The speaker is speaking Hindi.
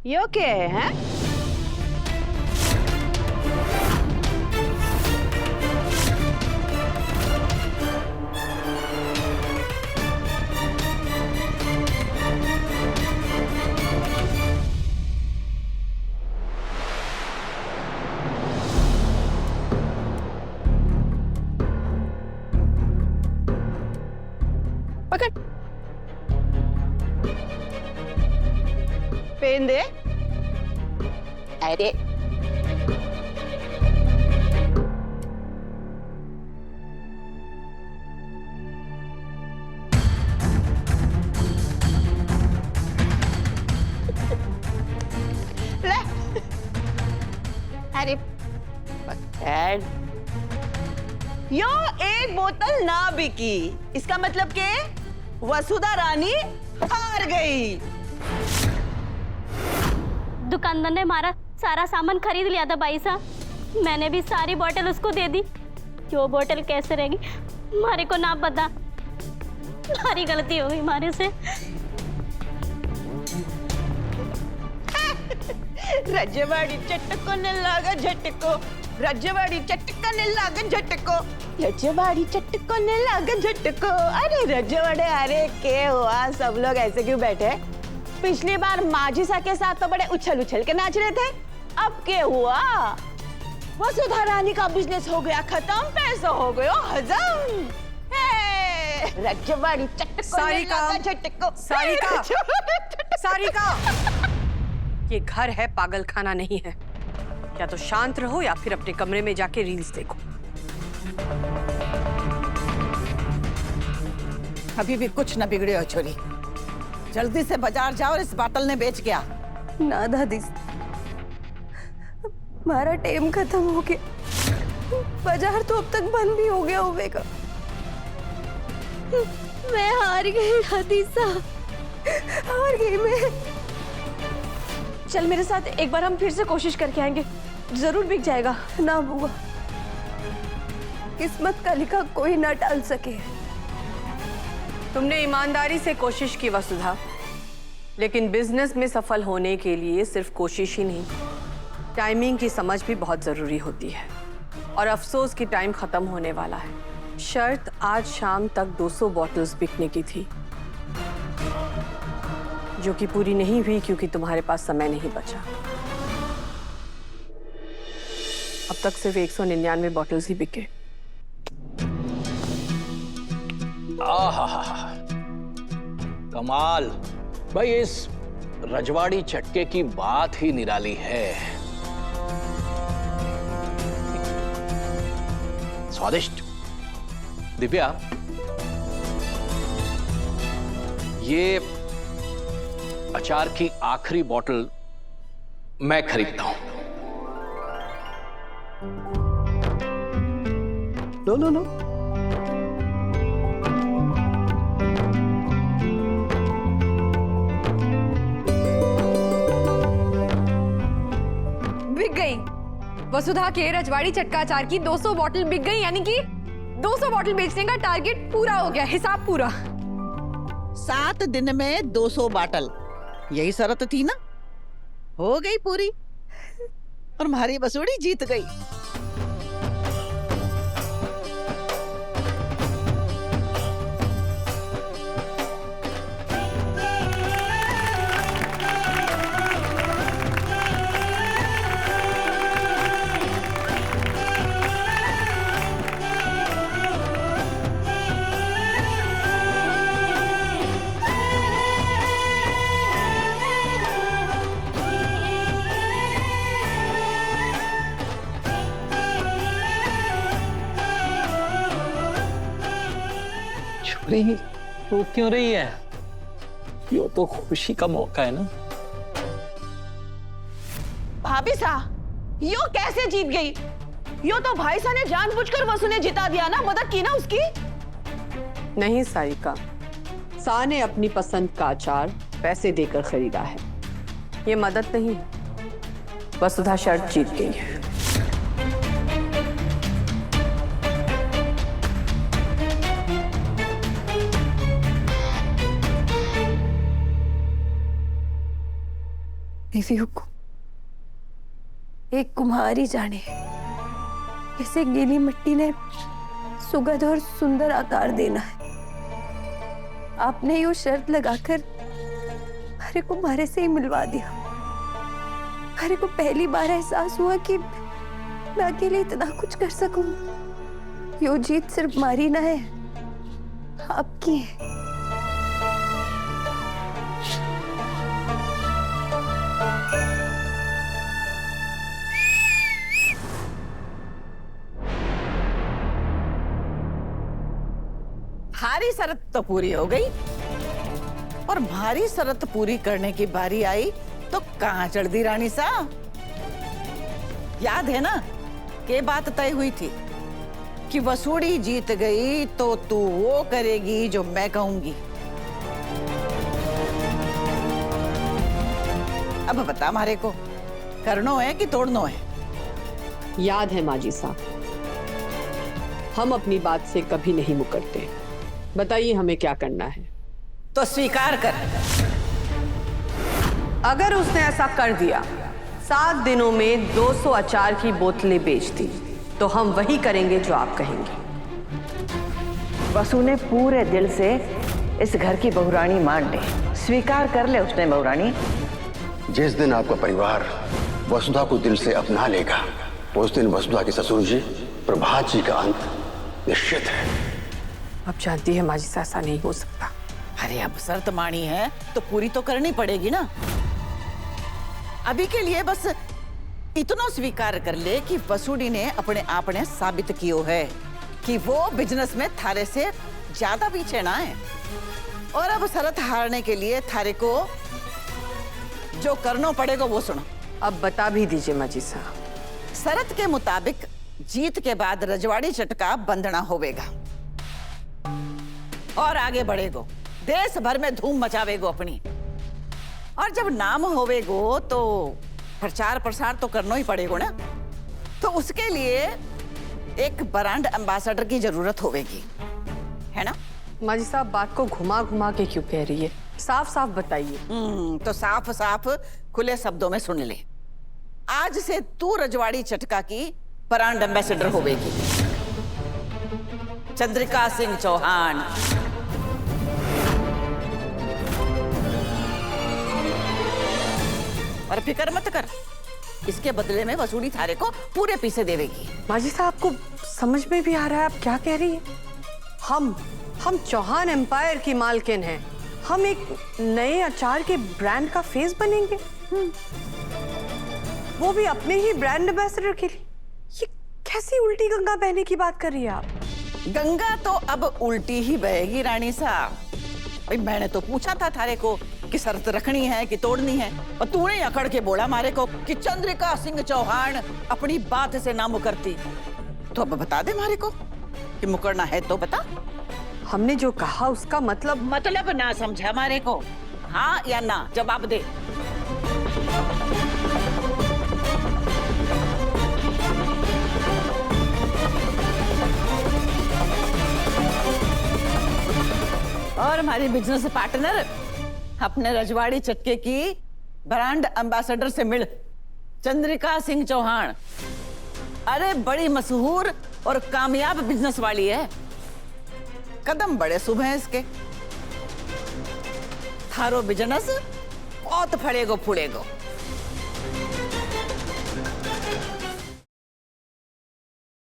यो क्या है? पकड़, पेन दे। अरे ले, अरे पकड़। यो एक बोतल ना बिकी, इसका मतलब के वसुधा रानी हार गई। दुकानदार ने हमारा सारा सामान खरीद लिया था भाई साहब, मैंने भी सारी बोतल उसको दे दी। जो बोतल कैसे रहेगी हमारे को ना पता, हमारी गलती हो गई हमारे से। रजवाड़ी चटको ने लागा झटको, रजवाड़ी चटका ने लागा झटको, रजवाड़ी चटको ने लागा झटको। अरे रजवाड़े, अरे क्या हुआ? सब लोग ऐसे क्यों बैठे? पिछली बार माजिसा के साथ तो बड़े उछल उछल के नाच रहे थे, अब क्या हुआ? वसुधा रानी का बिजनेस हो गया खत्म, पैसा हो गया हजम। रजवाड़ी चटको ने लागा झटको। सारिका, सारिका, ये घर है, पागल खाना नहीं है। या तो शांत रहो या फिर अपने कमरे में जाके रील्स देखो। अभी भी कुछ न बिगड़े हो छोरी, जल्दी से बाजार जाओ और इस बाटल ने बेच गया। ना दादी, हमारा टाइम खत्म हो गया, बाजार तो अब तक बंद भी हो गया होगा। मैं हार गई दादी साहब, हार गई मैं। चल मेरे साथ, एक बार हम फिर से कोशिश करके आएंगे, जरूर बिक जाएगा। ना बुआ, किस्मत का लिखा कोई ना टाल सके। तुमने ईमानदारी से कोशिश की वसुधा, लेकिन बिजनेस में सफल होने के लिए सिर्फ कोशिश ही नहीं, टाइमिंग की समझ भी बहुत जरूरी होती है। और अफसोस कि टाइम खत्म होने वाला है। शर्त आज शाम तक 200 बॉटल्स बिकने की थी, जो कि पूरी नहीं हुई क्योंकि तुम्हारे पास समय नहीं बचा। अब तक सिर्फ 199 बॉटल्स ही बिके। आहा, कमाल भाई, इस रजवाड़ी चटके की बात ही निराली है। स्वादिष्ट। दिव्या, ये अचार की आखिरी बोतल मैं खरीदता हूं। लो लो लो। बिक गई। वसुधा के रजवाड़ी चटका अचार की 200 बॉटल बिक गई, यानी कि 200 बॉटल बेचने का टारगेट पूरा हो गया, हिसाब पूरा। 7 दिन में 200 बाटल, यही शर्त थी ना? हो गई पूरी और हमारी बसूड़ी जीत गई। वो क्यों रही है? ये तो खुशी का मौका है ना। भाभी साहब, यो कैसे जीत गई? यो तो भाई साहब ने जानबूझकर वसु ने जिता दिया ना, मदद की ना उसकी। नहीं सारिका, सा ने अपनी पसंद का अचार पैसे देकर खरीदा है, ये मदद नहीं। वसुधा शर्त जीत गई है। बीवियों को एक कुम्हार ही जाने कैसे गीली मिट्टी ने सुगंध और सुंदर आकार देना है। आपने यो शर्त लगाकर हरे को मारे से ही मिलवा दिया। हरे को पहली बार एहसास हुआ कि मैं अकेले इतना कुछ कर सकूं। यो जीत सिर्फ मारी ना है, आपकी है। हारी शरत तो पूरी हो गई और भारी शरत पूरी करने की बारी आई तो कहां चढ़ दी रानी सा। याद है ना कि बात तय हुई थी कि वसूड़ी जीत गई तो तू वो करेगी जो मैं कहूंगी। अब बता मारे को करनो है कि तोड़नो है? याद है माजी साहब, हम अपनी बात से कभी नहीं मुकरते। बताइए हमें क्या करना है। तो स्वीकार कर। अगर उसने ऐसा कर दिया, 7 दिनों में 200 अचार की बोतलें बेच दी, तो हम वही करेंगे जो आप कहेंगे। वसु ने पूरे दिल से इस घर की बहुरानी मान ली। स्वीकार कर ले उसने बहुरानी। जिस दिन आपका परिवार वसुधा को दिल से अपना लेगा, उस दिन वसुधा के ससुर जी प्रभात जी का अंत निश्चित है। अब जानती है माजी साहब, ऐसा नहीं हो सकता। अरे अब शर्त मानी है तो पूरी तो करनी पड़ेगी ना। अभी के लिए बस इतना स्वीकार कर ले कि वसूड़ी ने अपने आप ने साबित कियो है कि वो बिजनेस में थारे से ज्यादा पीछे ना है। और अब शरत हारने के लिए थारे को जो करना पड़ेगा वो सुनो। अब बता भी दीजिए माजी साहब। शरत के मुताबिक जीत के बाद रजवाड़ी चटका बंधना होवेगा और आगे बढ़ेगो, देश भर में धूम मचावेगो अपनी। और जब नाम होवेगो तो प्रचार प्रसार तो करना ही पड़ेगो ना। तो उसके लिए एक ब्रांड एम्बेसडर की जरूरत होवेगी, है ना? माजी साहब बात को घुमा घुमा के क्यों कह रही है? साफ साफ बताइए। तो साफ साफ खुले शब्दों में सुन ले। आज से तू रजवाड़ी चटका की ब्रांड एम्बेसडर होवेगी। चंद्रिका सिंह चौहान। और फिक्र मत कर, इसके बदले में वसूली थारे को पूरे पैसे देवेगी। माजी साहब आपको समझ में भी आ रहा है आप क्या कह रही है? हम चौहान एम्पायर की मालकिन हैं। हम एक नए अचार के ब्रांड का फेस बनेंगे, वो भी अपने ही ब्रांड एम्बेसडर के लिए। ये कैसी उल्टी गंगा बहने की बात कर रही है आप? गंगा तो अब उल्टी ही बहेगी रानी साहब। भाई मैंने तो पूछा था थारे को कि शर्त रखनी है कि तोड़नी है, और तूने अकड़ के बोला मारे को कि चंद्रिका सिंह चौहान अपनी बात से ना मुकरती। तो अब बता दे मारे को कि मुकरना है तो बता। हमने जो कहा उसका मतलब ना समझा मारे को, हाँ या ना जवाब दे। और हमारी बिजनेस पार्टनर अपने रजवाड़ी चटके की ब्रांड एम्बेसडर से मिल, चंद्रिका सिंह चौहान। अरे बड़ी मशहूर और कामयाब बिजनेस वाली है। कदम बड़े शुभ हैं इसके। थारो बिजनेस बहुत फड़ेगो फुड़ेगो।